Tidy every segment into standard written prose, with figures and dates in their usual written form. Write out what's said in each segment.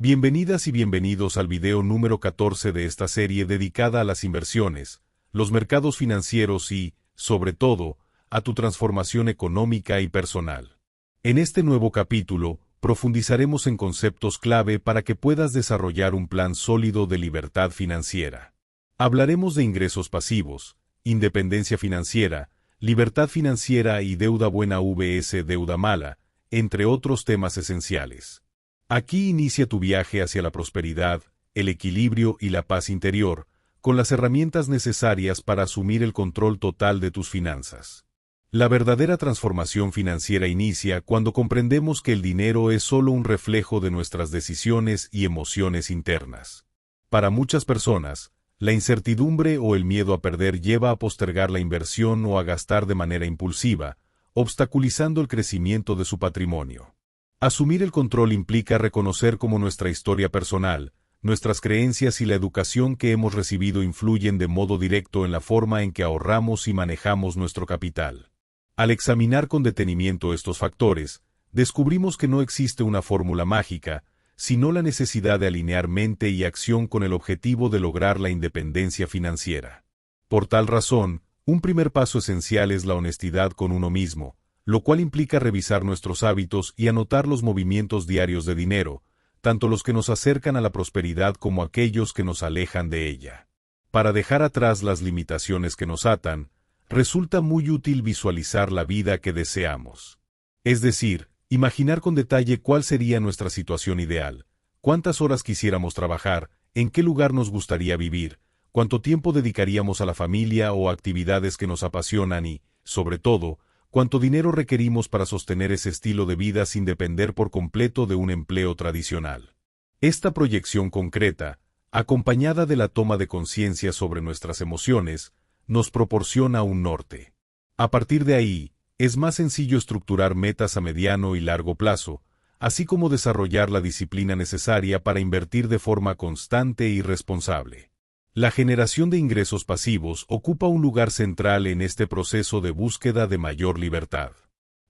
Bienvenidas y bienvenidos al video número 14 de esta serie dedicada a las inversiones, los mercados financieros y, sobre todo, a tu transformación económica y personal. En este nuevo capítulo, profundizaremos en conceptos clave para que puedas desarrollar un plan sólido de libertad financiera. Hablaremos de ingresos pasivos, independencia financiera, libertad financiera y deuda buena vs deuda mala, entre otros temas esenciales. Aquí inicia tu viaje hacia la prosperidad, el equilibrio y la paz interior, con las herramientas necesarias para asumir el control total de tus finanzas. La verdadera transformación financiera inicia cuando comprendemos que el dinero es solo un reflejo de nuestras decisiones y emociones internas. Para muchas personas, la incertidumbre o el miedo a perder lleva a postergar la inversión o a gastar de manera impulsiva, obstaculizando el crecimiento de su patrimonio. Asumir el control implica reconocer cómo nuestra historia personal, nuestras creencias y la educación que hemos recibido influyen de modo directo en la forma en que ahorramos y manejamos nuestro capital. Al examinar con detenimiento estos factores, descubrimos que no existe una fórmula mágica, sino la necesidad de alinear mente y acción con el objetivo de lograr la independencia financiera. Por tal razón, un primer paso esencial es la honestidad con uno mismo, lo cual implica revisar nuestros hábitos y anotar los movimientos diarios de dinero, tanto los que nos acercan a la prosperidad como aquellos que nos alejan de ella. Para dejar atrás las limitaciones que nos atan, resulta muy útil visualizar la vida que deseamos. Es decir, imaginar con detalle cuál sería nuestra situación ideal, cuántas horas quisiéramos trabajar, en qué lugar nos gustaría vivir, cuánto tiempo dedicaríamos a la familia o actividades que nos apasionan y, sobre todo, cuánto dinero requerimos para sostener ese estilo de vida sin depender por completo de un empleo tradicional. Esta proyección concreta, acompañada de la toma de conciencia sobre nuestras emociones, nos proporciona un norte. A partir de ahí, es más sencillo estructurar metas a mediano y largo plazo, así como desarrollar la disciplina necesaria para invertir de forma constante y responsable. La generación de ingresos pasivos ocupa un lugar central en este proceso de búsqueda de mayor libertad.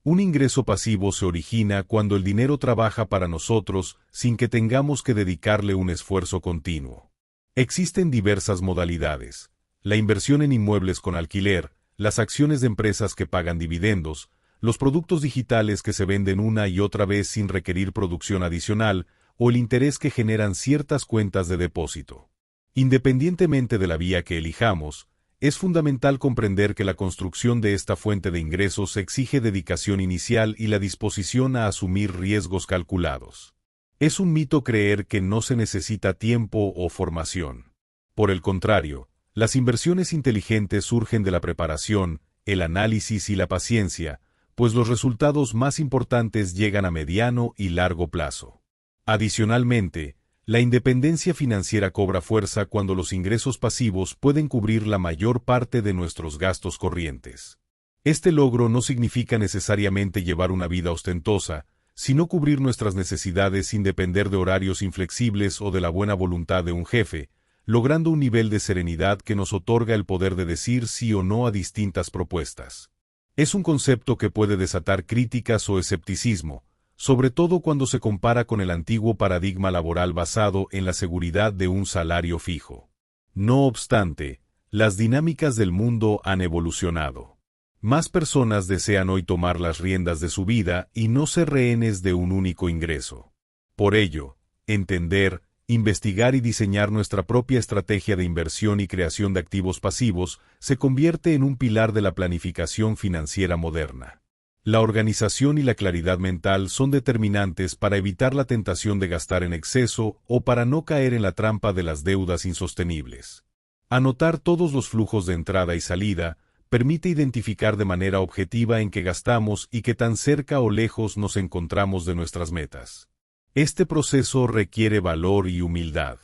Un ingreso pasivo se origina cuando el dinero trabaja para nosotros sin que tengamos que dedicarle un esfuerzo continuo. Existen diversas modalidades: la inversión en inmuebles con alquiler, las acciones de empresas que pagan dividendos, los productos digitales que se venden una y otra vez sin requerir producción adicional, o el interés que generan ciertas cuentas de depósito. Independientemente de la vía que elijamos, es fundamental comprender que la construcción de esta fuente de ingresos exige dedicación inicial y la disposición a asumir riesgos calculados. Es un mito creer que no se necesita tiempo o formación. Por el contrario, las inversiones inteligentes surgen de la preparación, el análisis y la paciencia, pues los resultados más importantes llegan a mediano y largo plazo. Adicionalmente, la independencia financiera cobra fuerza cuando los ingresos pasivos pueden cubrir la mayor parte de nuestros gastos corrientes. Este logro no significa necesariamente llevar una vida ostentosa, sino cubrir nuestras necesidades sin depender de horarios inflexibles o de la buena voluntad de un jefe, logrando un nivel de serenidad que nos otorga el poder de decir sí o no a distintas propuestas. Es un concepto que puede desatar críticas o escepticismo, sobre todo cuando se compara con el antiguo paradigma laboral basado en la seguridad de un salario fijo. No obstante, las dinámicas del mundo han evolucionado. Más personas desean hoy tomar las riendas de su vida y no ser rehenes de un único ingreso. Por ello, entender, investigar y diseñar nuestra propia estrategia de inversión y creación de activos pasivos se convierte en un pilar de la planificación financiera moderna. La organización y la claridad mental son determinantes para evitar la tentación de gastar en exceso o para no caer en la trampa de las deudas insostenibles. Anotar todos los flujos de entrada y salida permite identificar de manera objetiva en qué gastamos y qué tan cerca o lejos nos encontramos de nuestras metas. Este proceso requiere valor y humildad.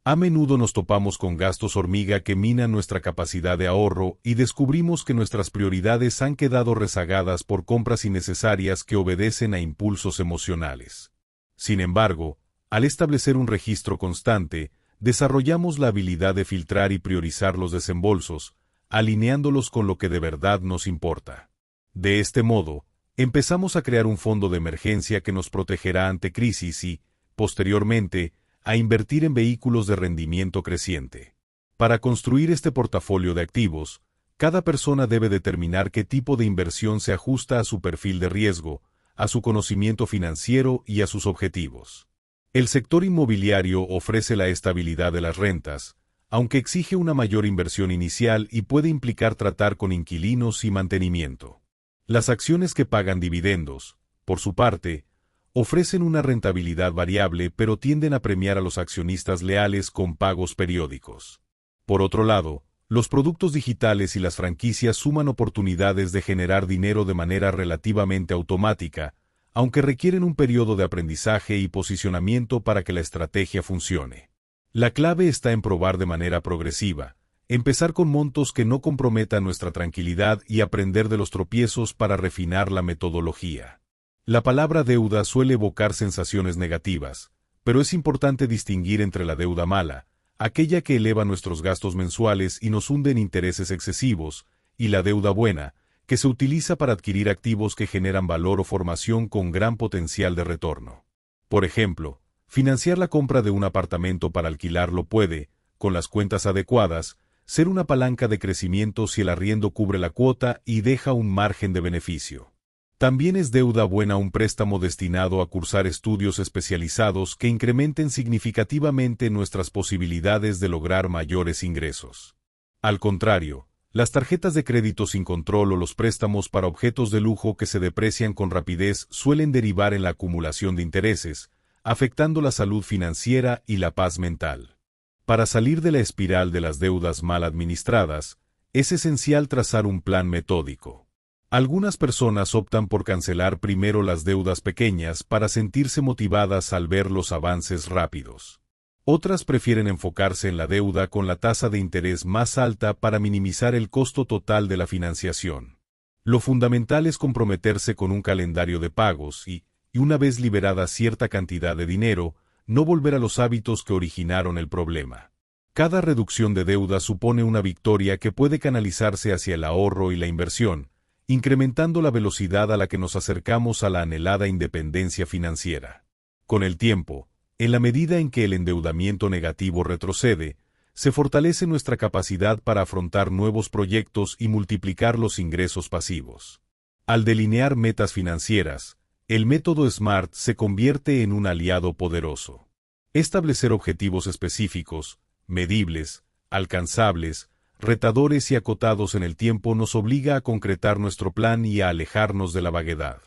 A menudo nos topamos con gastos hormiga que minan nuestra capacidad de ahorro y descubrimos que nuestras prioridades han quedado rezagadas por compras innecesarias que obedecen a impulsos emocionales. Sin embargo, al establecer un registro constante, desarrollamos la habilidad de filtrar y priorizar los desembolsos, alineándolos con lo que de verdad nos importa. De este modo, empezamos a crear un fondo de emergencia que nos protegerá ante crisis y, posteriormente, a invertir en vehículos de rendimiento creciente. Para construir este portafolio de activos, cada persona debe determinar qué tipo de inversión se ajusta a su perfil de riesgo, a su conocimiento financiero y a sus objetivos. El sector inmobiliario ofrece la estabilidad de las rentas, aunque exige una mayor inversión inicial y puede implicar tratar con inquilinos y mantenimiento. Las acciones que pagan dividendos, por su parte, ofrecen una rentabilidad variable pero tienden a premiar a los accionistas leales con pagos periódicos. Por otro lado, los productos digitales y las franquicias suman oportunidades de generar dinero de manera relativamente automática, aunque requieren un periodo de aprendizaje y posicionamiento para que la estrategia funcione. La clave está en probar de manera progresiva, empezar con montos que no comprometan nuestra tranquilidad y aprender de los tropiezos para refinar la metodología. La palabra deuda suele evocar sensaciones negativas, pero es importante distinguir entre la deuda mala, aquella que eleva nuestros gastos mensuales y nos hunde en intereses excesivos, y la deuda buena, que se utiliza para adquirir activos que generan valor o formación con gran potencial de retorno. Por ejemplo, financiar la compra de un apartamento para alquilarlo puede, con las cuentas adecuadas, ser una palanca de crecimiento si el arriendo cubre la cuota y deja un margen de beneficio. También es deuda buena un préstamo destinado a cursar estudios especializados que incrementen significativamente nuestras posibilidades de lograr mayores ingresos. Al contrario, las tarjetas de crédito sin control o los préstamos para objetos de lujo que se deprecian con rapidez suelen derivar en la acumulación de intereses, afectando la salud financiera y la paz mental. Para salir de la espiral de las deudas mal administradas, es esencial trazar un plan metódico. Algunas personas optan por cancelar primero las deudas pequeñas para sentirse motivadas al ver los avances rápidos. Otras prefieren enfocarse en la deuda con la tasa de interés más alta para minimizar el costo total de la financiación. Lo fundamental es comprometerse con un calendario de pagos y una vez liberada cierta cantidad de dinero, no volver a los hábitos que originaron el problema. Cada reducción de deuda supone una victoria que puede canalizarse hacia el ahorro y la inversión, incrementando la velocidad a la que nos acercamos a la anhelada independencia financiera. Con el tiempo, en la medida en que el endeudamiento negativo retrocede, se fortalece nuestra capacidad para afrontar nuevos proyectos y multiplicar los ingresos pasivos. Al delinear metas financieras, el método SMART se convierte en un aliado poderoso. Establecer objetivos específicos, medibles, alcanzables, retadores y acotados en el tiempo nos obliga a concretar nuestro plan y a alejarnos de la vaguedad.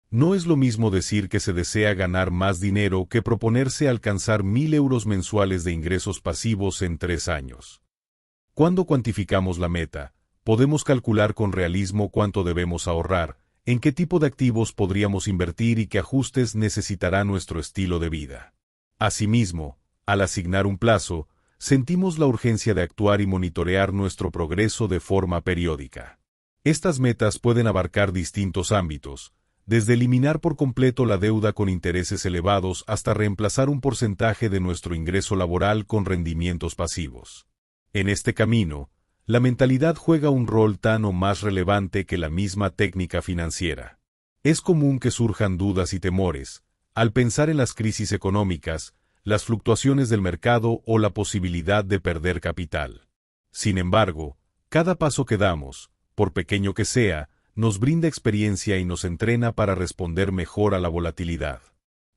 No es lo mismo decir que se desea ganar más dinero que proponerse alcanzar 1.000 euros mensuales de ingresos pasivos en 3 años. Cuando cuantificamos la meta, podemos calcular con realismo cuánto debemos ahorrar, en qué tipo de activos podríamos invertir y qué ajustes necesitará nuestro estilo de vida. Asimismo, al asignar un plazo, sentimos la urgencia de actuar y monitorear nuestro progreso de forma periódica. Estas metas pueden abarcar distintos ámbitos, desde eliminar por completo la deuda con intereses elevados hasta reemplazar un porcentaje de nuestro ingreso laboral con rendimientos pasivos. En este camino, la mentalidad juega un rol tan o más relevante que la misma técnica financiera. Es común que surjan dudas y temores, al pensar en las crisis económicas, las fluctuaciones del mercado o la posibilidad de perder capital. Sin embargo, cada paso que damos, por pequeño que sea, nos brinda experiencia y nos entrena para responder mejor a la volatilidad.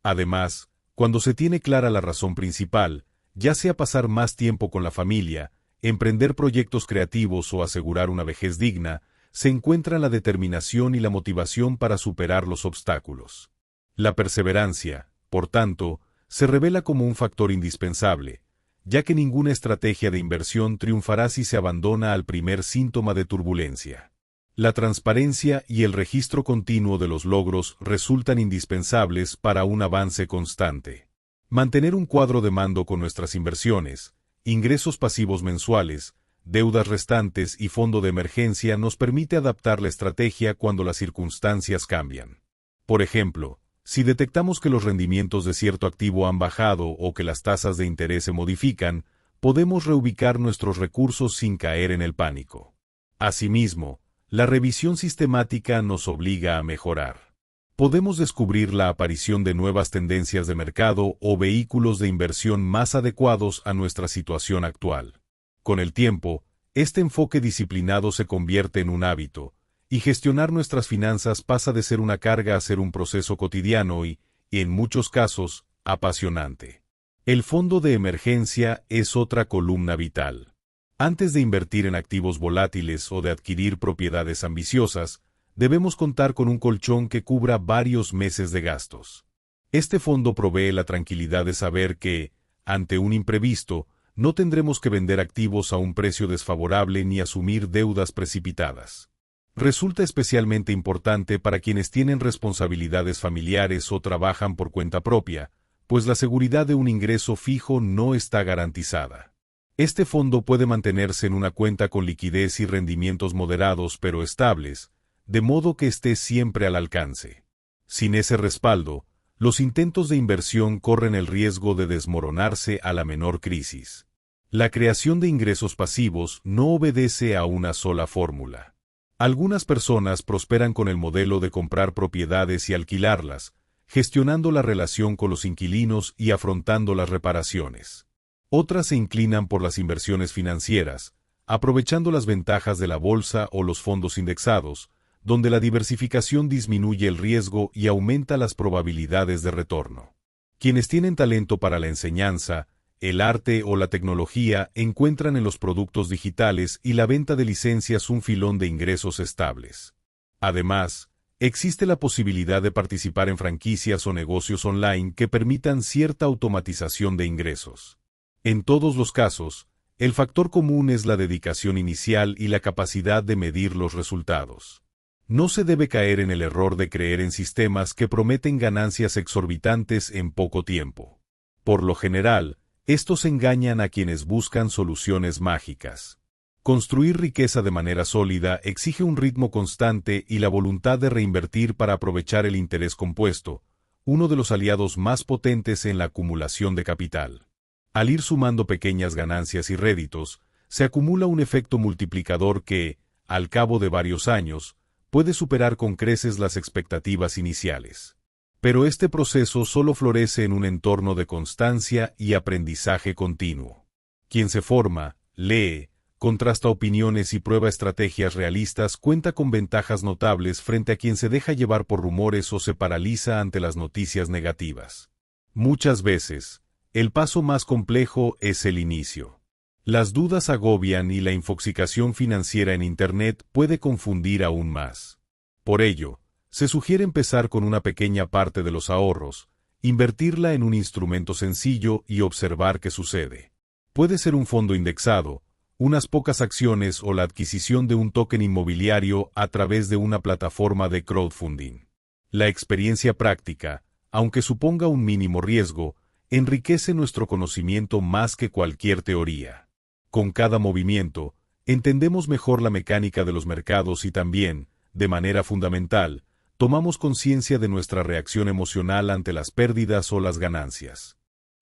Además, cuando se tiene clara la razón principal, ya sea pasar más tiempo con la familia, emprender proyectos creativos o asegurar una vejez digna, se encuentra la determinación y la motivación para superar los obstáculos. La perseverancia, por tanto, se revela como un factor indispensable, ya que ninguna estrategia de inversión triunfará si se abandona al primer síntoma de turbulencia. La transparencia y el registro continuo de los logros resultan indispensables para un avance constante. Mantener un cuadro de mando con nuestras inversiones, ingresos pasivos mensuales, deudas restantes y fondo de emergencia nos permite adaptar la estrategia cuando las circunstancias cambian. Por ejemplo, si detectamos que los rendimientos de cierto activo han bajado o que las tasas de interés se modifican, podemos reubicar nuestros recursos sin caer en el pánico. Asimismo, la revisión sistemática nos obliga a mejorar. podemos descubrir la aparición de nuevas tendencias de mercado o vehículos de inversión más adecuados a nuestra situación actual. Con el tiempo, este enfoque disciplinado se convierte en un hábito, y gestionar nuestras finanzas pasa de ser una carga a ser un proceso cotidiano y, en muchos casos, apasionante. El fondo de emergencia es otra columna vital. Antes de invertir en activos volátiles o de adquirir propiedades ambiciosas, debemos contar con un colchón que cubra varios meses de gastos. Este fondo provee la tranquilidad de saber que, ante un imprevisto, no tendremos que vender activos a un precio desfavorable ni asumir deudas precipitadas. Resulta especialmente importante para quienes tienen responsabilidades familiares o trabajan por cuenta propia, pues la seguridad de un ingreso fijo no está garantizada. Este fondo puede mantenerse en una cuenta con liquidez y rendimientos moderados pero estables, de modo que esté siempre al alcance. Sin ese respaldo, los intentos de inversión corren el riesgo de desmoronarse a la menor crisis. La creación de ingresos pasivos no obedece a una sola fórmula. Algunas personas prosperan con el modelo de comprar propiedades y alquilarlas, gestionando la relación con los inquilinos y afrontando las reparaciones. Otras se inclinan por las inversiones financieras, aprovechando las ventajas de la bolsa o los fondos indexados, donde la diversificación disminuye el riesgo y aumenta las probabilidades de retorno. Quienes tienen talento para la enseñanza, el arte o la tecnología encuentran en los productos digitales y la venta de licencias un filón de ingresos estables. Además, existe la posibilidad de participar en franquicias o negocios online que permitan cierta automatización de ingresos. En todos los casos, el factor común es la dedicación inicial y la capacidad de medir los resultados. No se debe caer en el error de creer en sistemas que prometen ganancias exorbitantes en poco tiempo. Por lo general, estos engañan a quienes buscan soluciones mágicas. Construir riqueza de manera sólida exige un ritmo constante y la voluntad de reinvertir para aprovechar el interés compuesto, uno de los aliados más potentes en la acumulación de capital. Al ir sumando pequeñas ganancias y réditos, se acumula un efecto multiplicador que, al cabo de varios años, puede superar con creces las expectativas iniciales. Pero este proceso solo florece en un entorno de constancia y aprendizaje continuo. Quien se forma, lee, contrasta opiniones y prueba estrategias realistas cuenta con ventajas notables frente a quien se deja llevar por rumores o se paraliza ante las noticias negativas. Muchas veces, el paso más complejo es el inicio. Las dudas agobian y la infoxicación financiera en Internet puede confundir aún más. Por ello, se sugiere empezar con una pequeña parte de los ahorros, invertirla en un instrumento sencillo y observar qué sucede. Puede ser un fondo indexado, unas pocas acciones o la adquisición de un token inmobiliario a través de una plataforma de crowdfunding. La experiencia práctica, aunque suponga un mínimo riesgo, enriquece nuestro conocimiento más que cualquier teoría. Con cada movimiento, entendemos mejor la mecánica de los mercados y también, de manera fundamental, tomamos conciencia de nuestra reacción emocional ante las pérdidas o las ganancias.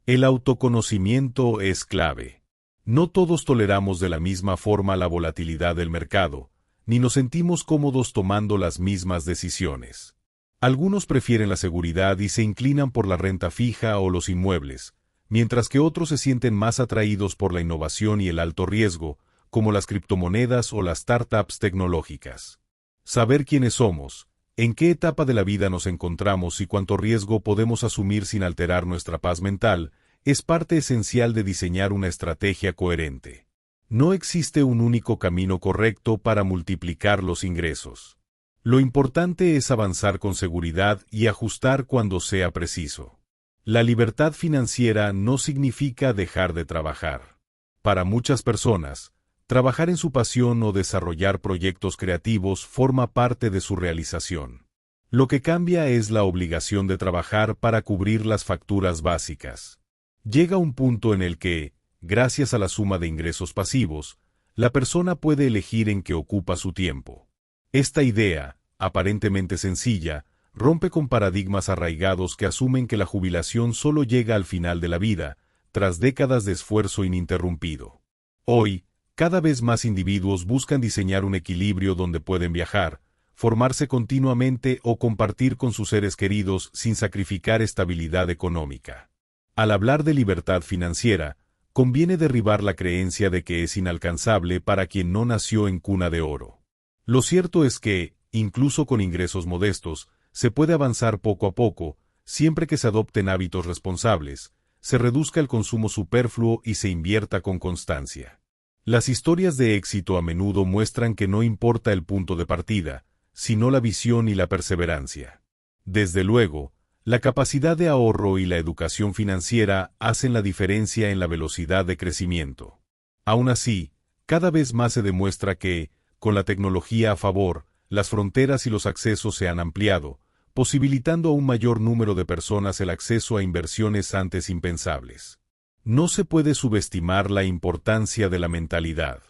El autoconocimiento es clave. No todos toleramos de la misma forma la volatilidad del mercado, ni nos sentimos cómodos tomando las mismas decisiones. Algunos prefieren la seguridad y se inclinan por la renta fija o los inmuebles, mientras que otros se sienten más atraídos por la innovación y el alto riesgo, como las criptomonedas o las startups tecnológicas. Saber quiénes somos, en qué etapa de la vida nos encontramos y cuánto riesgo podemos asumir sin alterar nuestra paz mental, es parte esencial de diseñar una estrategia coherente. No existe un único camino correcto para multiplicar los ingresos. Lo importante es avanzar con seguridad y ajustar cuando sea preciso. La libertad financiera no significa dejar de trabajar. Para muchas personas, trabajar en su pasión o desarrollar proyectos creativos forma parte de su realización. Lo que cambia es la obligación de trabajar para cubrir las facturas básicas. Llega un punto en el que, gracias a la suma de ingresos pasivos, la persona puede elegir en qué ocupa su tiempo. Esta idea, aparentemente sencilla, rompe con paradigmas arraigados que asumen que la jubilación solo llega al final de la vida, tras décadas de esfuerzo ininterrumpido. Hoy, cada vez más individuos buscan diseñar un equilibrio donde pueden viajar, formarse continuamente o compartir con sus seres queridos sin sacrificar estabilidad económica. Al hablar de libertad financiera, conviene derribar la creencia de que es inalcanzable para quien no nació en cuna de oro. Lo cierto es que, incluso con ingresos modestos, se puede avanzar poco a poco, siempre que se adopten hábitos responsables, se reduzca el consumo superfluo y se invierta con constancia. Las historias de éxito a menudo muestran que no importa el punto de partida, sino la visión y la perseverancia. Desde luego, la capacidad de ahorro y la educación financiera hacen la diferencia en la velocidad de crecimiento. Aún así, cada vez más se demuestra que, con la tecnología a favor, las fronteras y los accesos se han ampliado, posibilitando a un mayor número de personas el acceso a inversiones antes impensables. No se puede subestimar la importancia de la mentalidad.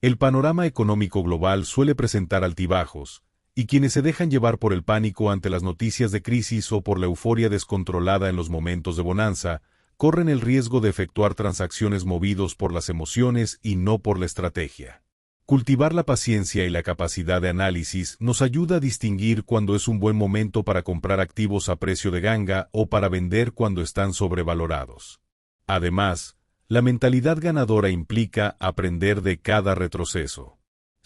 El panorama económico global suele presentar altibajos, y quienes se dejan llevar por el pánico ante las noticias de crisis o por la euforia descontrolada en los momentos de bonanza, corren el riesgo de efectuar transacciones movidos por las emociones y no por la estrategia. Cultivar la paciencia y la capacidad de análisis nos ayuda a distinguir cuándo es un buen momento para comprar activos a precio de ganga o para vender cuando están sobrevalorados. Además, la mentalidad ganadora implica aprender de cada retroceso.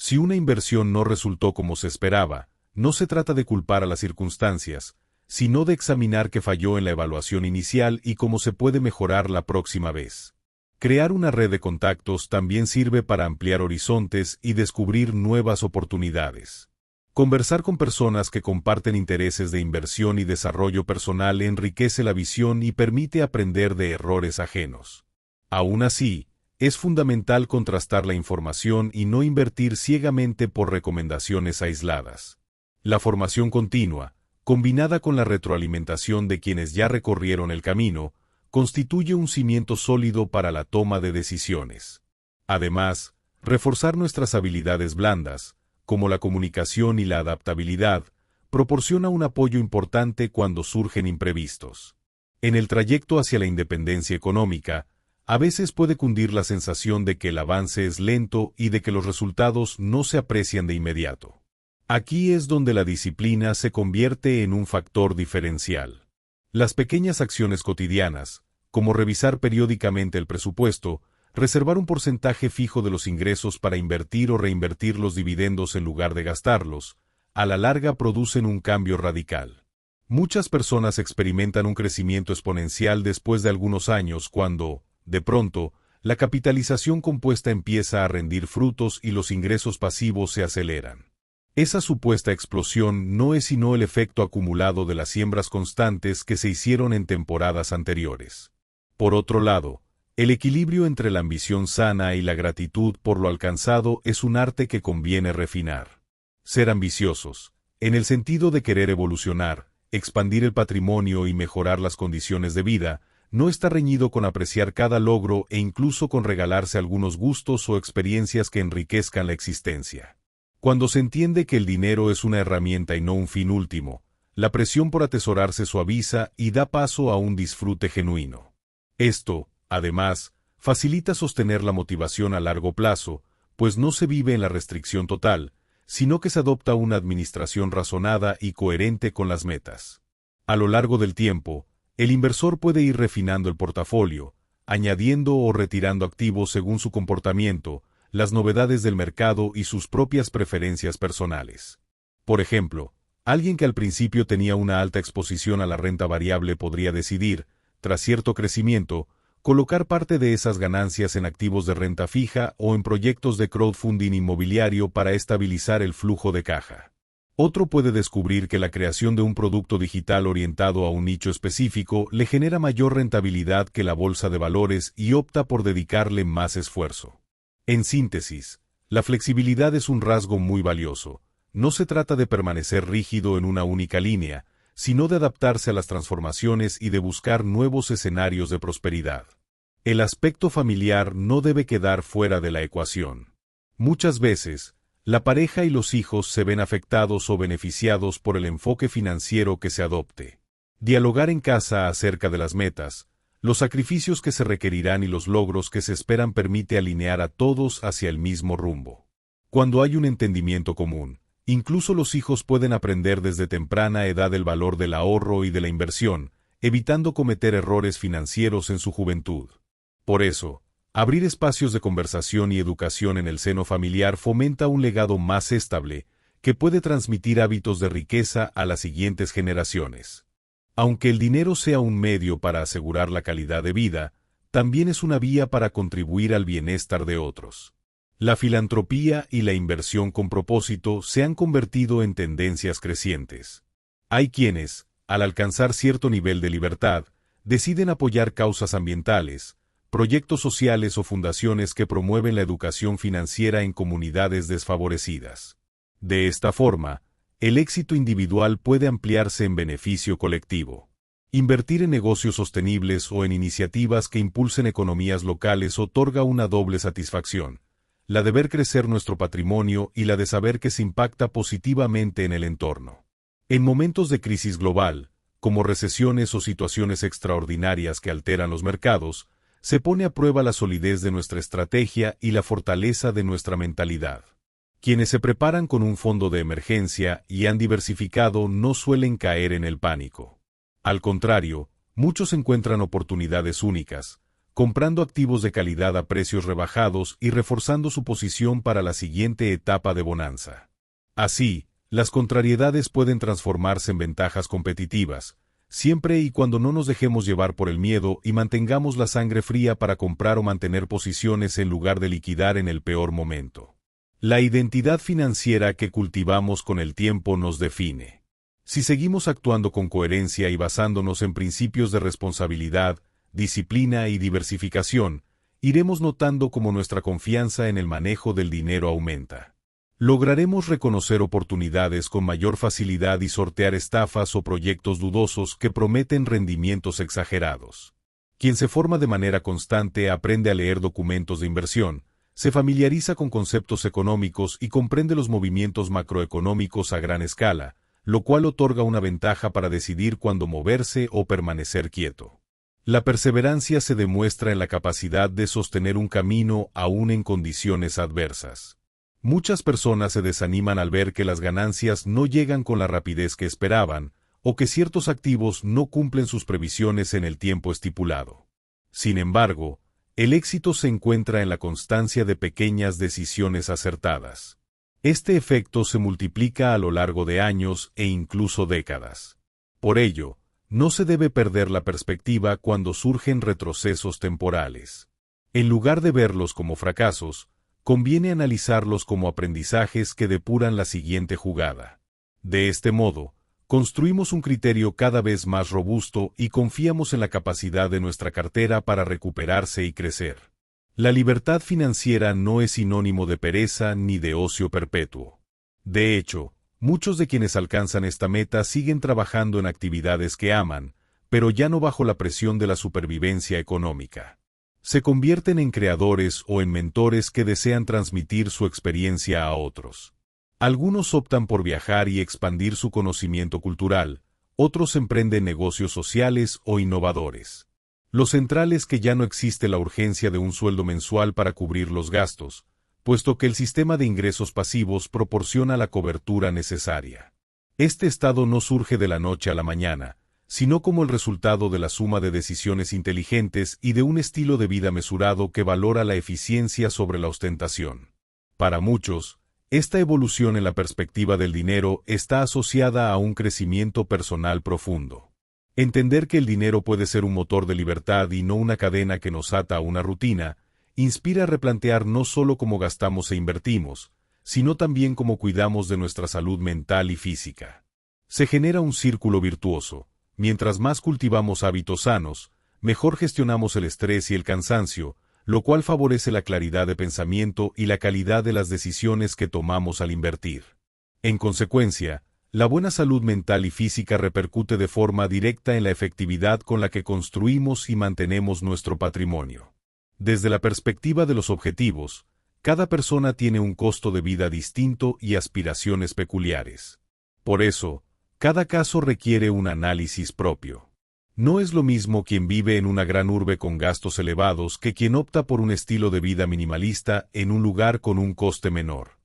Si una inversión no resultó como se esperaba, no se trata de culpar a las circunstancias, sino de examinar qué falló en la evaluación inicial y cómo se puede mejorar la próxima vez. Crear una red de contactos también sirve para ampliar horizontes y descubrir nuevas oportunidades. Conversar con personas que comparten intereses de inversión y desarrollo personal enriquece la visión y permite aprender de errores ajenos. Aún así, es fundamental contrastar la información y no invertir ciegamente por recomendaciones aisladas. La formación continua, combinada con la retroalimentación de quienes ya recorrieron el camino, constituye un cimiento sólido para la toma de decisiones. Además, reforzar nuestras habilidades blandas, como la comunicación y la adaptabilidad, proporciona un apoyo importante cuando surgen imprevistos. En el trayecto hacia la independencia económica, a veces puede cundir la sensación de que el avance es lento y de que los resultados no se aprecian de inmediato. Aquí es donde la disciplina se convierte en un factor diferencial. Las pequeñas acciones cotidianas, como revisar periódicamente el presupuesto, reservar un porcentaje fijo de los ingresos para invertir o reinvertir los dividendos en lugar de gastarlos, a la larga producen un cambio radical. Muchas personas experimentan un crecimiento exponencial después de algunos años cuando, de pronto, la capitalización compuesta empieza a rendir frutos y los ingresos pasivos se aceleran. Esa supuesta explosión no es sino el efecto acumulado de las siembras constantes que se hicieron en temporadas anteriores. Por otro lado, el equilibrio entre la ambición sana y la gratitud por lo alcanzado es un arte que conviene refinar. Ser ambiciosos, en el sentido de querer evolucionar, expandir el patrimonio y mejorar las condiciones de vida, no está reñido con apreciar cada logro e incluso con regalarse algunos gustos o experiencias que enriquezcan la existencia. Cuando se entiende que el dinero es una herramienta y no un fin último, la presión por atesorarse suaviza y da paso a un disfrute genuino. Esto, además, facilita sostener la motivación a largo plazo, pues no se vive en la restricción total, sino que se adopta una administración razonada y coherente con las metas. A lo largo del tiempo, el inversor puede ir refinando el portafolio, añadiendo o retirando activos según su comportamiento, las novedades del mercado y sus propias preferencias personales. Por ejemplo, alguien que al principio tenía una alta exposición a la renta variable podría decidir, tras cierto crecimiento, colocar parte de esas ganancias en activos de renta fija o en proyectos de crowdfunding inmobiliario para estabilizar el flujo de caja. Otro puede descubrir que la creación de un producto digital orientado a un nicho específico le genera mayor rentabilidad que la bolsa de valores y opta por dedicarle más esfuerzo. En síntesis, la flexibilidad es un rasgo muy valioso. No se trata de permanecer rígido en una única línea, sino de adaptarse a las transformaciones y de buscar nuevos escenarios de prosperidad. El aspecto familiar no debe quedar fuera de la ecuación. Muchas veces, la pareja y los hijos se ven afectados o beneficiados por el enfoque financiero que se adopte. Dialogar en casa acerca de las metas, los sacrificios que se requerirán y los logros que se esperan permite alinear a todos hacia el mismo rumbo. Cuando hay un entendimiento común, Incluso los hijos pueden aprender desde temprana edad el valor del ahorro y de la inversión, evitando cometer errores financieros en su juventud. Por eso, abrir espacios de conversación y educación en el seno familiar fomenta un legado más estable, que puede transmitir hábitos de riqueza a las siguientes generaciones. Aunque el dinero sea un medio para asegurar la calidad de vida, también es una vía para contribuir al bienestar de otros. La filantropía y la inversión con propósito se han convertido en tendencias crecientes. Hay quienes, al alcanzar cierto nivel de libertad, deciden apoyar causas ambientales, proyectos sociales o fundaciones que promueven la educación financiera en comunidades desfavorecidas. De esta forma, el éxito individual puede ampliarse en beneficio colectivo. Invertir en negocios sostenibles o en iniciativas que impulsen economías locales otorga una doble satisfacción: la de ver crecer nuestro patrimonio y la de saber que se impacta positivamente en el entorno. En momentos de crisis global, como recesiones o situaciones extraordinarias que alteran los mercados, se pone a prueba la solidez de nuestra estrategia y la fortaleza de nuestra mentalidad. Quienes se preparan con un fondo de emergencia y han diversificado no suelen caer en el pánico. Al contrario, muchos encuentran oportunidades únicas, comprando activos de calidad a precios rebajados y reforzando su posición para la siguiente etapa de bonanza. Así, las contrariedades pueden transformarse en ventajas competitivas, siempre y cuando no nos dejemos llevar por el miedo y mantengamos la sangre fría para comprar o mantener posiciones en lugar de liquidar en el peor momento. La identidad financiera que cultivamos con el tiempo nos define. Si seguimos actuando con coherencia y basándonos en principios de responsabilidad, disciplina y diversificación, iremos notando cómo nuestra confianza en el manejo del dinero aumenta. Lograremos reconocer oportunidades con mayor facilidad y sortear estafas o proyectos dudosos que prometen rendimientos exagerados. Quien se forma de manera constante aprende a leer documentos de inversión, se familiariza con conceptos económicos y comprende los movimientos macroeconómicos a gran escala, lo cual otorga una ventaja para decidir cuándo moverse o permanecer quieto. La perseverancia se demuestra en la capacidad de sostener un camino aún en condiciones adversas. Muchas personas se desaniman al ver que las ganancias no llegan con la rapidez que esperaban, o que ciertos activos no cumplen sus previsiones en el tiempo estipulado. Sin embargo, el éxito se encuentra en la constancia de pequeñas decisiones acertadas. Este efecto se multiplica a lo largo de años e incluso décadas. Por ello, no se debe perder la perspectiva cuando surgen retrocesos temporales. En lugar de verlos como fracasos, conviene analizarlos como aprendizajes que depuran la siguiente jugada. De este modo, construimos un criterio cada vez más robusto y confiamos en la capacidad de nuestra cartera para recuperarse y crecer. La libertad financiera no es sinónimo de pereza ni de ocio perpetuo. De hecho, muchos de quienes alcanzan esta meta siguen trabajando en actividades que aman, pero ya no bajo la presión de la supervivencia económica. Se convierten en creadores o en mentores que desean transmitir su experiencia a otros. Algunos optan por viajar y expandir su conocimiento cultural, otros emprenden negocios sociales o innovadores. Lo central es que ya no existe la urgencia de un sueldo mensual para cubrir los gastos, puesto que el sistema de ingresos pasivos proporciona la cobertura necesaria. Este estado no surge de la noche a la mañana, sino como el resultado de la suma de decisiones inteligentes y de un estilo de vida mesurado que valora la eficiencia sobre la ostentación. Para muchos, esta evolución en la perspectiva del dinero está asociada a un crecimiento personal profundo. Entender que el dinero puede ser un motor de libertad y no una cadena que nos ata a una rutina, inspira a replantear no solo cómo gastamos e invertimos, sino también cómo cuidamos de nuestra salud mental y física. Se genera un círculo virtuoso. Mientras más cultivamos hábitos sanos, mejor gestionamos el estrés y el cansancio, lo cual favorece la claridad de pensamiento y la calidad de las decisiones que tomamos al invertir. En consecuencia, la buena salud mental y física repercute de forma directa en la efectividad con la que construimos y mantenemos nuestro patrimonio. Desde la perspectiva de los objetivos, cada persona tiene un costo de vida distinto y aspiraciones peculiares. Por eso, cada caso requiere un análisis propio. No es lo mismo quien vive en una gran urbe con gastos elevados que quien opta por un estilo de vida minimalista en un lugar con un coste menor.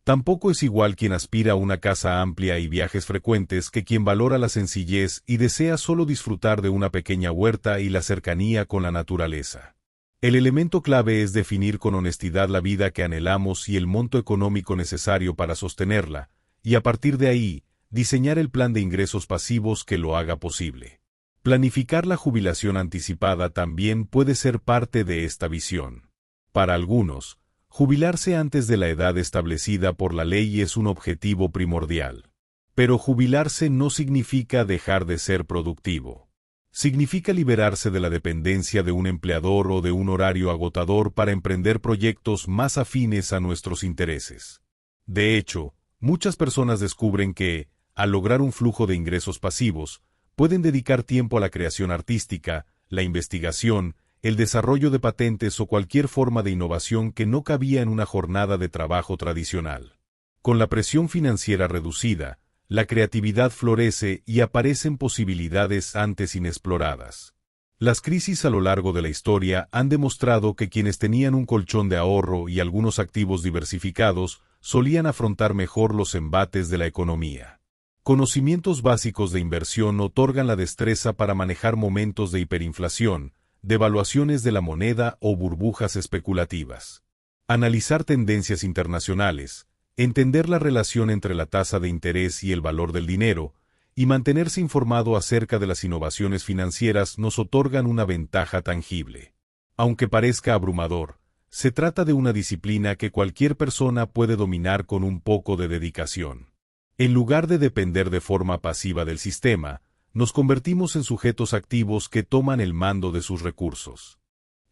Tampoco es igual quien aspira a una casa amplia y viajes frecuentes que quien valora la sencillez y desea solo disfrutar de una pequeña huerta y la cercanía con la naturaleza. El elemento clave es definir con honestidad la vida que anhelamos y el monto económico necesario para sostenerla, y a partir de ahí, diseñar el plan de ingresos pasivos que lo haga posible. Planificar la jubilación anticipada también puede ser parte de esta visión. Para algunos, jubilarse antes de la edad establecida por la ley es un objetivo primordial. Pero jubilarse no significa dejar de ser productivo. Significa liberarse de la dependencia de un empleador o de un horario agotador para emprender proyectos más afines a nuestros intereses. De hecho, muchas personas descubren que, al lograr un flujo de ingresos pasivos, pueden dedicar tiempo a la creación artística, la investigación, el desarrollo de patentes o cualquier forma de innovación que no cabía en una jornada de trabajo tradicional. Con la presión financiera reducida, la creatividad florece y aparecen posibilidades antes inexploradas. Las crisis a lo largo de la historia han demostrado que quienes tenían un colchón de ahorro y algunos activos diversificados solían afrontar mejor los embates de la economía. Conocimientos básicos de inversión otorgan la destreza para manejar momentos de hiperinflación, devaluaciones de la moneda o burbujas especulativas. Analizar tendencias internacionales, entender la relación entre la tasa de interés y el valor del dinero, y mantenerse informado acerca de las innovaciones financieras nos otorgan una ventaja tangible. Aunque parezca abrumador, se trata de una disciplina que cualquier persona puede dominar con un poco de dedicación. En lugar de depender de forma pasiva del sistema, nos convertimos en sujetos activos que toman el mando de sus recursos.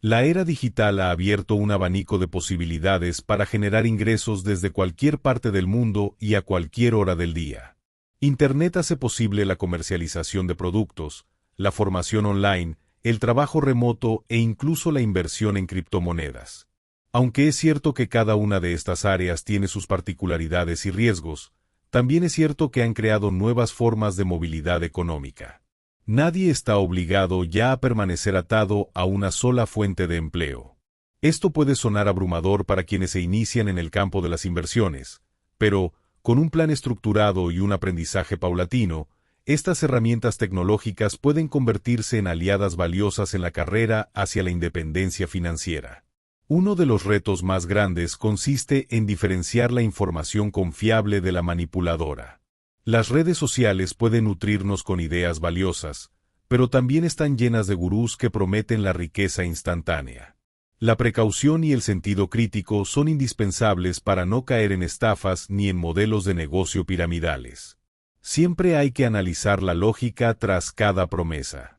La era digital ha abierto un abanico de posibilidades para generar ingresos desde cualquier parte del mundo y a cualquier hora del día. Internet hace posible la comercialización de productos, la formación online, el trabajo remoto e incluso la inversión en criptomonedas. Aunque es cierto que cada una de estas áreas tiene sus particularidades y riesgos, también es cierto que han creado nuevas formas de movilidad económica. Nadie está obligado ya a permanecer atado a una sola fuente de empleo. Esto puede sonar abrumador para quienes se inician en el campo de las inversiones, pero, con un plan estructurado y un aprendizaje paulatino, estas herramientas tecnológicas pueden convertirse en aliadas valiosas en la carrera hacia la independencia financiera. Uno de los retos más grandes consiste en diferenciar la información confiable de la manipuladora. Las redes sociales pueden nutrirnos con ideas valiosas, pero también están llenas de gurús que prometen la riqueza instantánea. La precaución y el sentido crítico son indispensables para no caer en estafas ni en modelos de negocio piramidales. Siempre hay que analizar la lógica tras cada promesa.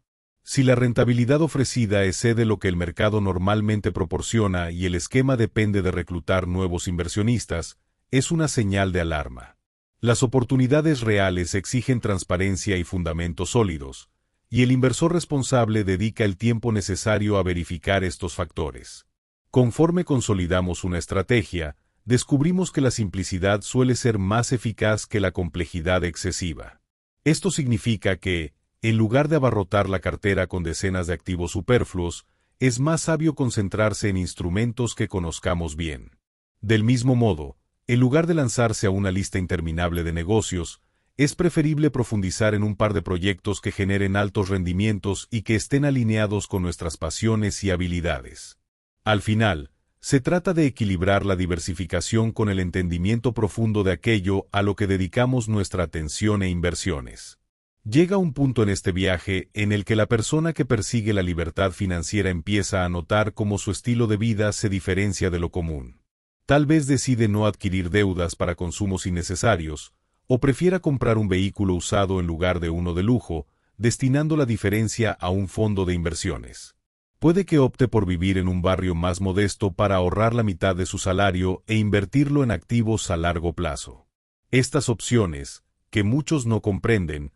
Si la rentabilidad ofrecida excede lo que el mercado normalmente proporciona y el esquema depende de reclutar nuevos inversionistas, es una señal de alarma. Las oportunidades reales exigen transparencia y fundamentos sólidos, y el inversor responsable dedica el tiempo necesario a verificar estos factores. Conforme consolidamos una estrategia, descubrimos que la simplicidad suele ser más eficaz que la complejidad excesiva. Esto significa que, en lugar de abarrotar la cartera con decenas de activos superfluos, es más sabio concentrarse en instrumentos que conozcamos bien. Del mismo modo, en lugar de lanzarse a una lista interminable de negocios, es preferible profundizar en un par de proyectos que generen altos rendimientos y que estén alineados con nuestras pasiones y habilidades. Al final, se trata de equilibrar la diversificación con el entendimiento profundo de aquello a lo que dedicamos nuestra atención e inversiones. Llega un punto en este viaje en el que la persona que persigue la libertad financiera empieza a notar cómo su estilo de vida se diferencia de lo común. Tal vez decide no adquirir deudas para consumos innecesarios, o prefiera comprar un vehículo usado en lugar de uno de lujo, destinando la diferencia a un fondo de inversiones. Puede que opte por vivir en un barrio más modesto para ahorrar la mitad de su salario e invertirlo en activos a largo plazo. Estas opciones, que muchos no comprenden,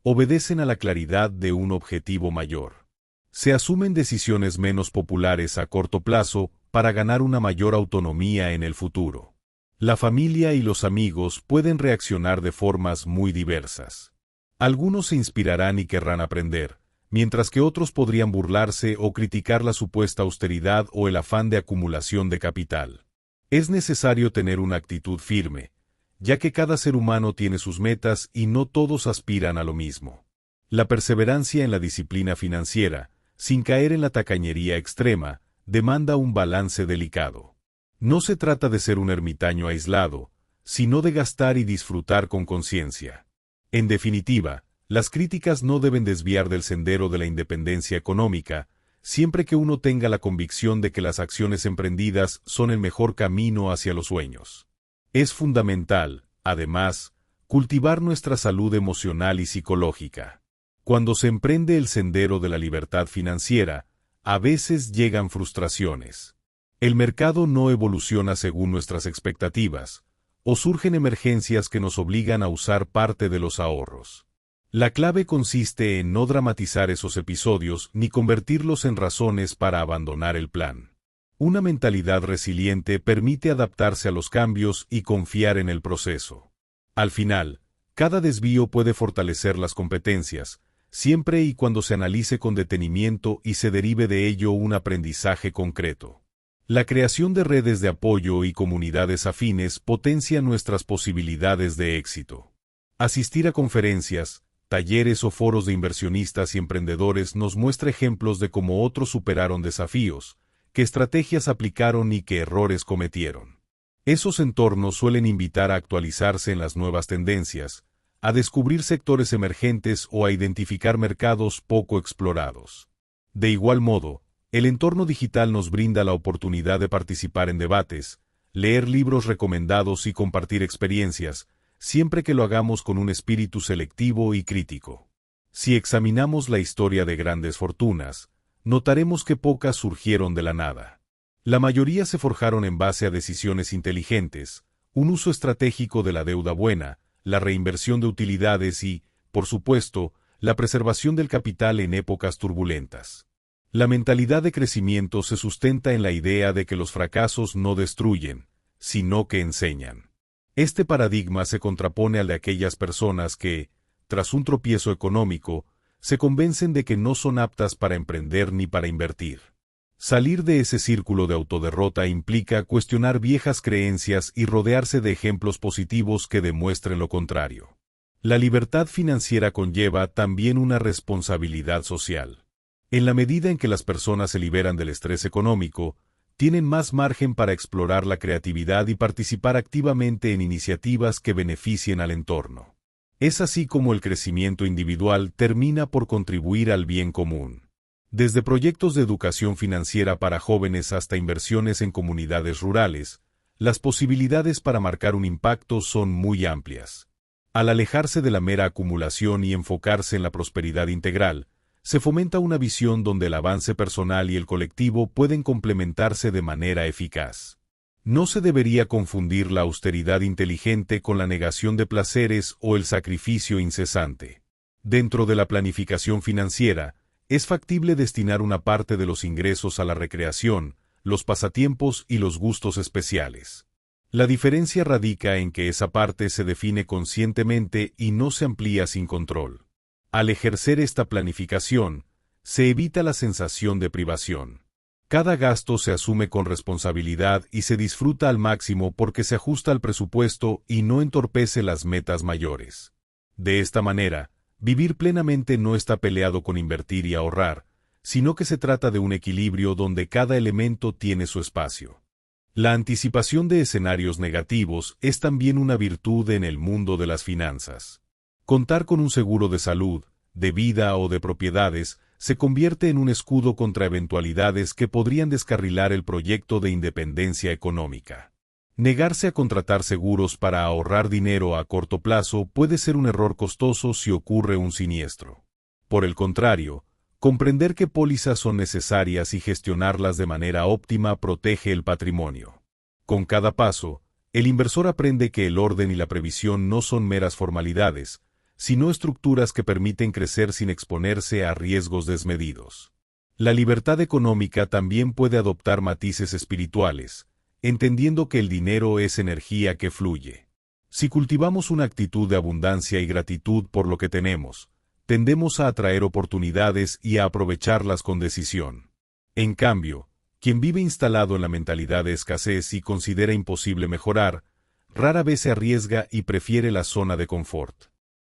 obedecen a la claridad de un objetivo mayor. Se asumen decisiones menos populares a corto plazo para ganar una mayor autonomía en el futuro. La familia y los amigos pueden reaccionar de formas muy diversas. Algunos se inspirarán y querrán aprender, mientras que otros podrían burlarse o criticar la supuesta austeridad o el afán de acumulación de capital. Es necesario tener una actitud firme, ya que cada ser humano tiene sus metas y no todos aspiran a lo mismo. La perseverancia en la disciplina financiera, sin caer en la tacañería extrema, demanda un balance delicado. No se trata de ser un ermitaño aislado, sino de gastar y disfrutar con conciencia. En definitiva, las críticas no deben desviar del sendero de la independencia económica, siempre que uno tenga la convicción de que las acciones emprendidas son el mejor camino hacia los sueños. Es fundamental, además, cultivar nuestra salud emocional y psicológica. Cuando se emprende el sendero de la libertad financiera, a veces llegan frustraciones. El mercado no evoluciona según nuestras expectativas, o surgen emergencias que nos obligan a usar parte de los ahorros. La clave consiste en no dramatizar esos episodios ni convertirlos en razones para abandonar el plan. Una mentalidad resiliente permite adaptarse a los cambios y confiar en el proceso. Al final, cada desvío puede fortalecer las competencias, siempre y cuando se analice con detenimiento y se derive de ello un aprendizaje concreto. La creación de redes de apoyo y comunidades afines potencia nuestras posibilidades de éxito. Asistir a conferencias, talleres o foros de inversionistas y emprendedores nos muestra ejemplos de cómo otros superaron desafíos, qué estrategias aplicaron y qué errores cometieron. Esos entornos suelen invitar a actualizarse en las nuevas tendencias, a descubrir sectores emergentes o a identificar mercados poco explorados. De igual modo, el entorno digital nos brinda la oportunidad de participar en debates, leer libros recomendados y compartir experiencias, siempre que lo hagamos con un espíritu selectivo y crítico. Si examinamos la historia de grandes fortunas, notaremos que pocas surgieron de la nada. La mayoría se forjaron en base a decisiones inteligentes, un uso estratégico de la deuda buena, la reinversión de utilidades y, por supuesto, la preservación del capital en épocas turbulentas. La mentalidad de crecimiento se sustenta en la idea de que los fracasos no destruyen, sino que enseñan. Este paradigma se contrapone al de aquellas personas que, tras un tropiezo económico, se convencen de que no son aptas para emprender ni para invertir. Salir de ese círculo de autoderrota implica cuestionar viejas creencias y rodearse de ejemplos positivos que demuestren lo contrario. La libertad financiera conlleva también una responsabilidad social. En la medida en que las personas se liberan del estrés económico, tienen más margen para explorar la creatividad y participar activamente en iniciativas que beneficien al entorno. Es así como el crecimiento individual termina por contribuir al bien común. Desde proyectos de educación financiera para jóvenes hasta inversiones en comunidades rurales, las posibilidades para marcar un impacto son muy amplias. Al alejarse de la mera acumulación y enfocarse en la prosperidad integral, se fomenta una visión donde el avance personal y el colectivo pueden complementarse de manera eficaz. No se debería confundir la austeridad inteligente con la negación de placeres o el sacrificio incesante. Dentro de la planificación financiera, es factible destinar una parte de los ingresos a la recreación, los pasatiempos y los gustos especiales. La diferencia radica en que esa parte se define conscientemente y no se amplía sin control. Al ejercer esta planificación, se evita la sensación de privación. Cada gasto se asume con responsabilidad y se disfruta al máximo porque se ajusta al presupuesto y no entorpece las metas mayores. De esta manera, vivir plenamente no está peleado con invertir y ahorrar, sino que se trata de un equilibrio donde cada elemento tiene su espacio. La anticipación de escenarios negativos es también una virtud en el mundo de las finanzas. Contar con un seguro de salud, de vida o de propiedades se convierte en un escudo contra eventualidades que podrían descarrilar el proyecto de independencia económica. Negarse a contratar seguros para ahorrar dinero a corto plazo puede ser un error costoso si ocurre un siniestro. Por el contrario, comprender qué pólizas son necesarias y gestionarlas de manera óptima protege el patrimonio. Con cada paso, el inversor aprende que el orden y la previsión no son meras formalidades, sino estructuras que permiten crecer sin exponerse a riesgos desmedidos. La libertad económica también puede adoptar matices espirituales, entendiendo que el dinero es energía que fluye. Si cultivamos una actitud de abundancia y gratitud por lo que tenemos, tendemos a atraer oportunidades y a aprovecharlas con decisión. En cambio, quien vive instalado en la mentalidad de escasez y considera imposible mejorar, rara vez se arriesga y prefiere la zona de confort.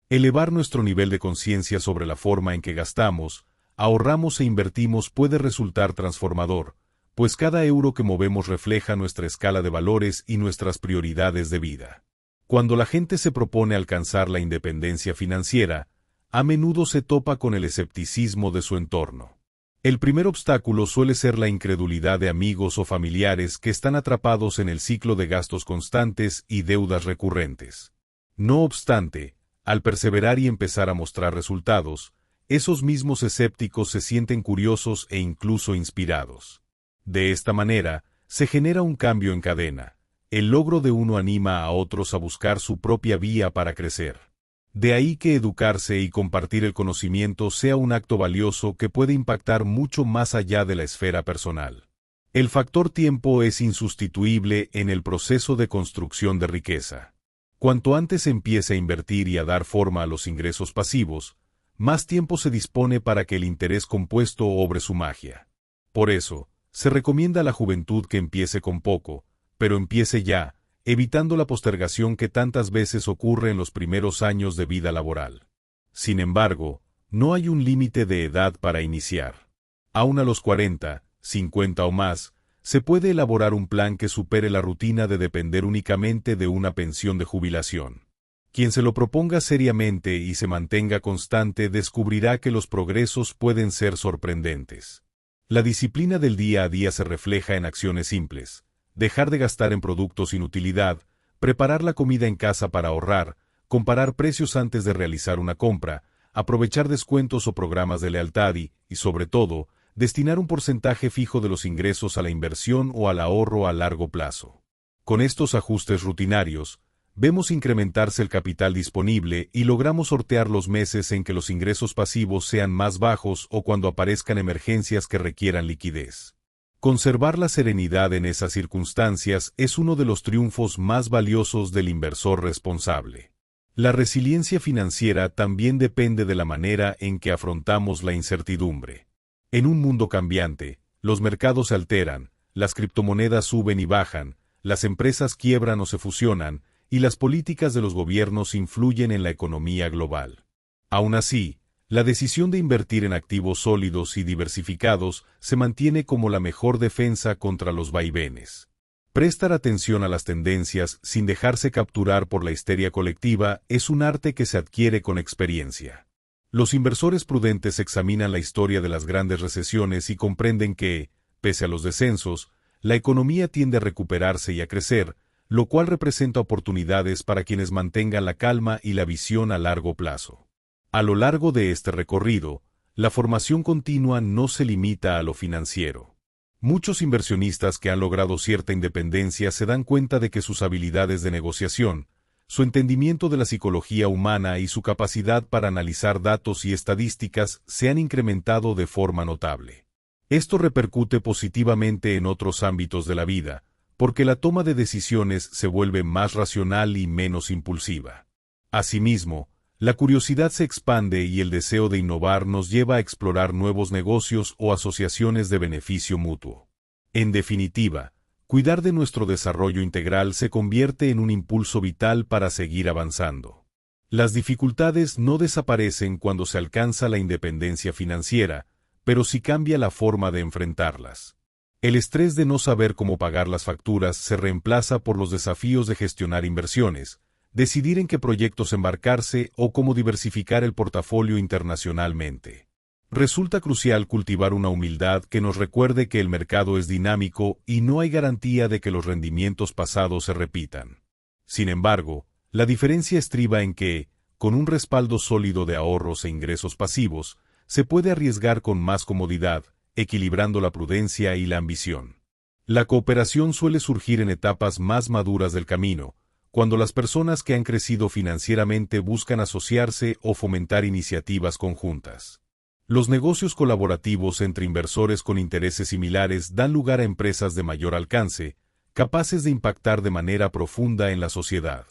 Elevar nuestro nivel de conciencia sobre la forma en que gastamos, ahorramos e invertimos puede resultar transformador, pues cada euro que movemos refleja nuestra escala de valores y nuestras prioridades de vida. Cuando la gente se propone alcanzar la independencia financiera, a menudo se topa con el escepticismo de su entorno. El primer obstáculo suele ser la incredulidad de amigos o familiares que están atrapados en el ciclo de gastos constantes y deudas recurrentes. No obstante, al perseverar y empezar a mostrar resultados, esos mismos escépticos se sienten curiosos e incluso inspirados. De esta manera, se genera un cambio en cadena. El logro de uno anima a otros a buscar su propia vía para crecer. De ahí que educarse y compartir el conocimiento sea un acto valioso que puede impactar mucho más allá de la esfera personal. El factor tiempo es insustituible en el proceso de construcción de riqueza. Cuanto antes se empiece a invertir y a dar forma a los ingresos pasivos, más tiempo se dispone para que el interés compuesto obre su magia. Por eso, se recomienda a la juventud que empiece con poco, pero empiece ya, evitando la postergación que tantas veces ocurre en los primeros años de vida laboral. Sin embargo, no hay un límite de edad para iniciar. Aún a los 40, 50 o más, se puede elaborar un plan que supere la rutina de depender únicamente de una pensión de jubilación. Quien se lo proponga seriamente y se mantenga constante descubrirá que los progresos pueden ser sorprendentes. La disciplina del día a día se refleja en acciones simples. Dejar de gastar en productos sin utilidad, preparar la comida en casa para ahorrar, comparar precios antes de realizar una compra, aprovechar descuentos o programas de lealtad y, sobre todo, destinar un porcentaje fijo de los ingresos a la inversión o al ahorro a largo plazo. Con estos ajustes rutinarios, vemos incrementarse el capital disponible y logramos sortear los meses en que los ingresos pasivos sean más bajos o cuando aparezcan emergencias que requieran liquidez. Conservar la serenidad en esas circunstancias es uno de los triunfos más valiosos del inversor responsable. La resiliencia financiera también depende de la manera en que afrontamos la incertidumbre. En un mundo cambiante, los mercados se alteran, las criptomonedas suben y bajan, las empresas quiebran o se fusionan, y las políticas de los gobiernos influyen en la economía global. Aún así, la decisión de invertir en activos sólidos y diversificados se mantiene como la mejor defensa contra los vaivenes. Prestar atención a las tendencias sin dejarse capturar por la histeria colectiva es un arte que se adquiere con experiencia. Los inversores prudentes examinan la historia de las grandes recesiones y comprenden que, pese a los descensos, la economía tiende a recuperarse y a crecer, lo cual representa oportunidades para quienes mantengan la calma y la visión a largo plazo. A lo largo de este recorrido, la formación continua no se limita a lo financiero. Muchos inversionistas que han logrado cierta independencia se dan cuenta de que sus habilidades de negociación, su entendimiento de la psicología humana y su capacidad para analizar datos y estadísticas se han incrementado de forma notable. Esto repercute positivamente en otros ámbitos de la vida, porque la toma de decisiones se vuelve más racional y menos impulsiva. Asimismo, la curiosidad se expande y el deseo de innovar nos lleva a explorar nuevos negocios o asociaciones de beneficio mutuo. En definitiva, cuidar de nuestro desarrollo integral se convierte en un impulso vital para seguir avanzando. Las dificultades no desaparecen cuando se alcanza la independencia financiera, pero sí cambia la forma de enfrentarlas. El estrés de no saber cómo pagar las facturas se reemplaza por los desafíos de gestionar inversiones, decidir en qué proyectos embarcarse o cómo diversificar el portafolio internacionalmente. Resulta crucial cultivar una humildad que nos recuerde que el mercado es dinámico y no hay garantía de que los rendimientos pasados se repitan. Sin embargo, la diferencia estriba en que, con un respaldo sólido de ahorros e ingresos pasivos, se puede arriesgar con más comodidad, equilibrando la prudencia y la ambición. La cooperación suele surgir en etapas más maduras del camino, cuando las personas que han crecido financieramente buscan asociarse o fomentar iniciativas conjuntas. Los negocios colaborativos entre inversores con intereses similares dan lugar a empresas de mayor alcance, capaces de impactar de manera profunda en la sociedad.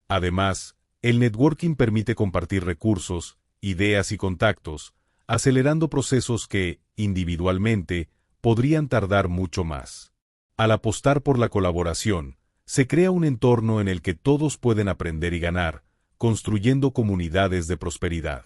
Además, el networking permite compartir recursos, ideas y contactos, acelerando procesos que, individualmente, podrían tardar mucho más. Al apostar por la colaboración, se crea un entorno en el que todos pueden aprender y ganar, construyendo comunidades de prosperidad.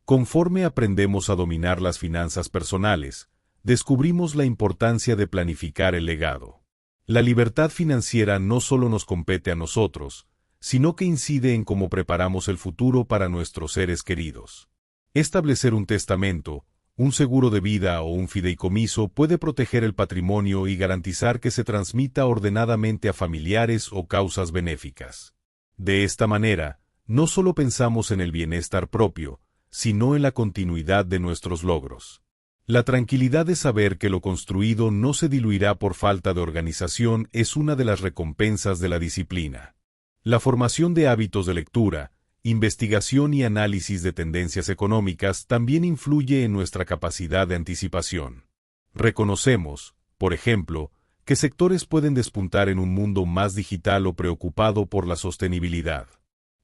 Conforme aprendemos a dominar las finanzas personales, descubrimos la importancia de planificar el legado. La libertad financiera no solo nos compete a nosotros, sino que incide en cómo preparamos el futuro para nuestros seres queridos. Establecer un testamento, un seguro de vida o un fideicomiso puede proteger el patrimonio y garantizar que se transmita ordenadamente a familiares o causas benéficas. De esta manera, no solo pensamos en el bienestar propio, sino en la continuidad de nuestros logros. La tranquilidad de saber que lo construido no se diluirá por falta de organización es una de las recompensas de la disciplina. La formación de hábitos de lectura, investigación y análisis de tendencias económicas también influye en nuestra capacidad de anticipación. Reconocemos, por ejemplo, que sectores pueden despuntar en un mundo más digital o preocupado por la sostenibilidad.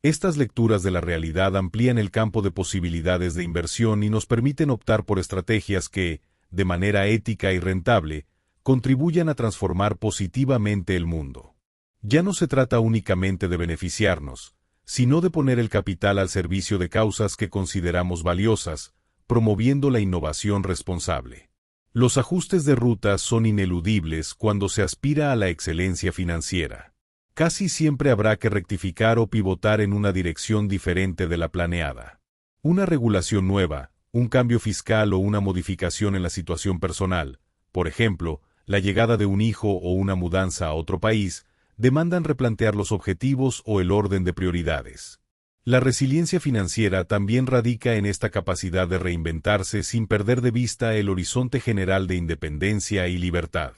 Estas lecturas de la realidad amplían el campo de posibilidades de inversión y nos permiten optar por estrategias que, de manera ética y rentable, contribuyan a transformar positivamente el mundo. Ya no se trata únicamente de beneficiarnos, sino de poner el capital al servicio de causas que consideramos valiosas, promoviendo la innovación responsable. Los ajustes de ruta son ineludibles cuando se aspira a la excelencia financiera. Casi siempre habrá que rectificar o pivotar en una dirección diferente de la planeada. Una regulación nueva, un cambio fiscal o una modificación en la situación personal, por ejemplo, la llegada de un hijo o una mudanza a otro país, demandan replantear los objetivos o el orden de prioridades. La resiliencia financiera también radica en esta capacidad de reinventarse sin perder de vista el horizonte general de independencia y libertad.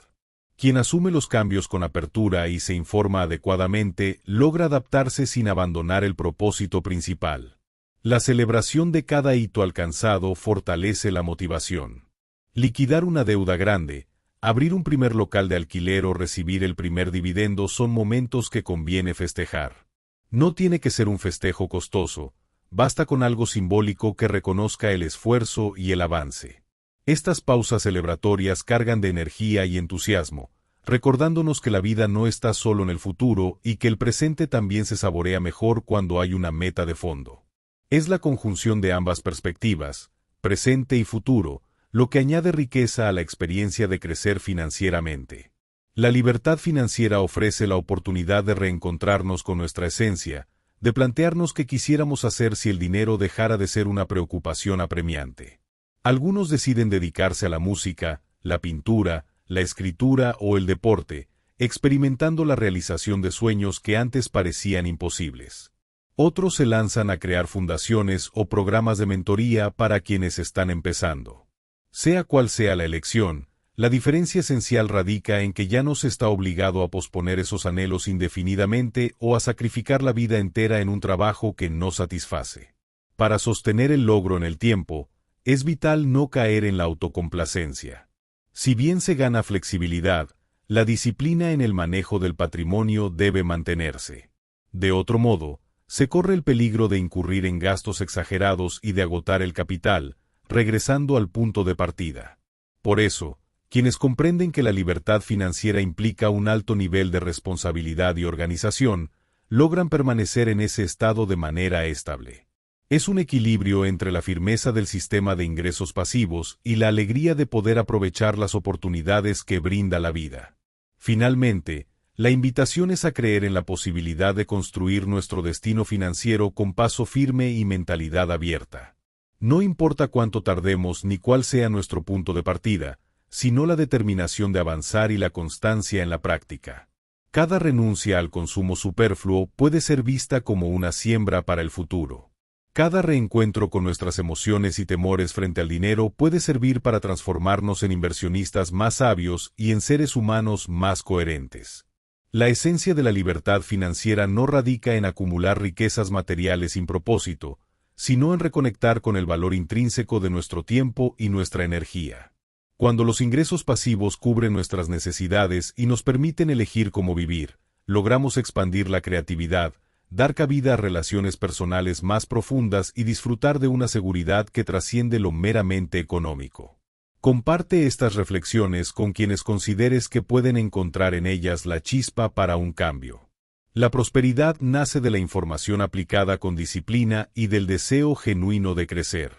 Quien asume los cambios con apertura y se informa adecuadamente, logra adaptarse sin abandonar el propósito principal. La celebración de cada hito alcanzado fortalece la motivación. Liquidar una deuda grande, abrir un primer local de alquiler o recibir el primer dividendo son momentos que conviene festejar. No tiene que ser un festejo costoso, basta con algo simbólico que reconozca el esfuerzo y el avance. Estas pausas celebratorias cargan de energía y entusiasmo, recordándonos que la vida no está solo en el futuro y que el presente también se saborea mejor cuando hay una meta de fondo. Es la conjunción de ambas perspectivas, presente y futuro, lo que añade riqueza a la experiencia de crecer financieramente. La libertad financiera ofrece la oportunidad de reencontrarnos con nuestra esencia, de plantearnos qué quisiéramos hacer si el dinero dejara de ser una preocupación apremiante. Algunos deciden dedicarse a la música, la pintura, la escritura o el deporte, experimentando la realización de sueños que antes parecían imposibles. Otros se lanzan a crear fundaciones o programas de mentoría para quienes están empezando. Sea cual sea la elección, la diferencia esencial radica en que ya no se está obligado a posponer esos anhelos indefinidamente o a sacrificar la vida entera en un trabajo que no satisface. Para sostener el logro en el tiempo, es vital no caer en la autocomplacencia. Si bien se gana flexibilidad, la disciplina en el manejo del patrimonio debe mantenerse. De otro modo, se corre el peligro de incurrir en gastos exagerados y de agotar el capital, regresando al punto de partida. Por eso, quienes comprenden que la libertad financiera implica un alto nivel de responsabilidad y organización, logran permanecer en ese estado de manera estable. Es un equilibrio entre la firmeza del sistema de ingresos pasivos y la alegría de poder aprovechar las oportunidades que brinda la vida. Finalmente, la invitación es a creer en la posibilidad de construir nuestro destino financiero con paso firme y mentalidad abierta. No importa cuánto tardemos ni cuál sea nuestro punto de partida, sino la determinación de avanzar y la constancia en la práctica. Cada renuncia al consumo superfluo puede ser vista como una siembra para el futuro. Cada reencuentro con nuestras emociones y temores frente al dinero puede servir para transformarnos en inversionistas más sabios y en seres humanos más coherentes. La esencia de la libertad financiera no radica en acumular riquezas materiales sin propósito, sino en reconectar con el valor intrínseco de nuestro tiempo y nuestra energía. Cuando los ingresos pasivos cubren nuestras necesidades y nos permiten elegir cómo vivir, logramos expandir la creatividad, dar cabida a relaciones personales más profundas y disfrutar de una seguridad que trasciende lo meramente económico. Comparte estas reflexiones con quienes consideres que pueden encontrar en ellas la chispa para un cambio. La prosperidad nace de la información aplicada con disciplina y del deseo genuino de crecer.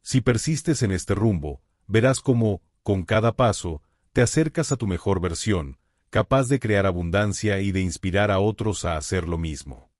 Si persistes en este rumbo, verás cómo, con cada paso, te acercas a tu mejor versión, capaz de crear abundancia y de inspirar a otros a hacer lo mismo.